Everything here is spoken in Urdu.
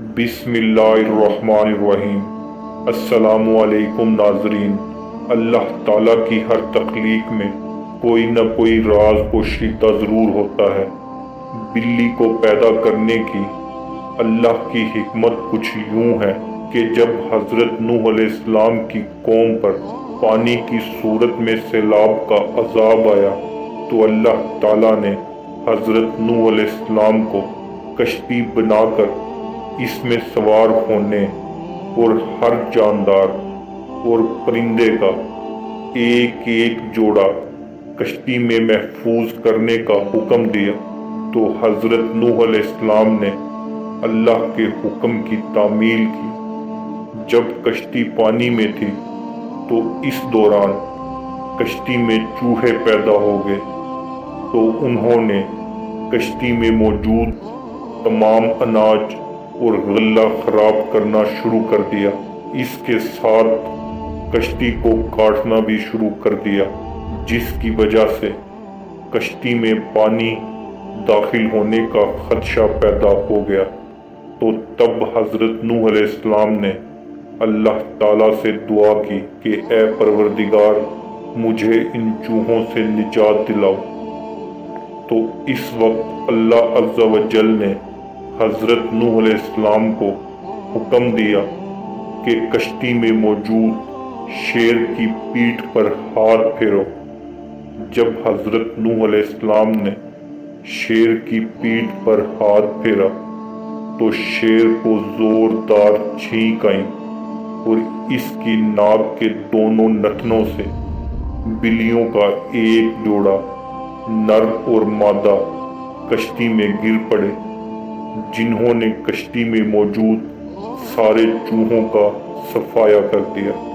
بسم اللہ الرحمن الرحیم۔ السلام علیکم ناظرین۔ اللہ تعالیٰ کی ہر تخلیق میں کوئی نہ کوئی راز پوشیدہ ضرور ہوتا ہے۔ بلی کو پیدا کرنے کی اللہ کی حکمت کچھ یوں ہے کہ جب حضرت نوح علیہ السلام کی قوم پر پانی کی صورت میں سیلاب کا عذاب آیا تو اللہ تعالیٰ نے حضرت نوح علیہ السلام کو کشتی بنا کر اس میں سوار ہونے اور ہر جاندار اور پرندے کا ایک ایک جوڑا کشتی میں محفوظ کرنے کا حکم دیا۔ تو حضرت نوح علیہ السلام نے اللہ کے حکم کی تعمیل کی۔ جب کشتی پانی میں تھی تو اس دوران کشتی میں چوہے پیدا ہو گئے تو انہوں نے کشتی میں موجود تمام اناج اور غلہ خراب کرنا شروع کر دیا۔ اس کے ساتھ کشتی کو کاٹنا بھی شروع کر دیا، جس کی وجہ سے کشتی میں پانی داخل ہونے کا خدشہ پیدا ہو گیا۔ تو تب حضرت نوح علیہ السلام نے اللہ تعالیٰ سے دعا کی کہ اے پروردگار، مجھے ان چوہوں سے نجات دلاؤ۔ تو اس وقت اللہ عز و جل نے حضرت نوح علیہ السلام کو حکم دیا کہ کشتی میں موجود شیر کی پیٹھ پر ہاتھ پھیرو۔ جب حضرت نوح علیہ السلام نے شیر کی پیٹھ پر ہاتھ پھیرا تو شیر کو زوردار چھینک آئی اور اس کی ناک کے دونوں نتنوں سے بلیوں کا ایک جوڑا نر اور مادہ کشتی میں گر پڑے، جنہوں نے کشتی میں موجود سارے چوہوں کا صفایا کر دیا۔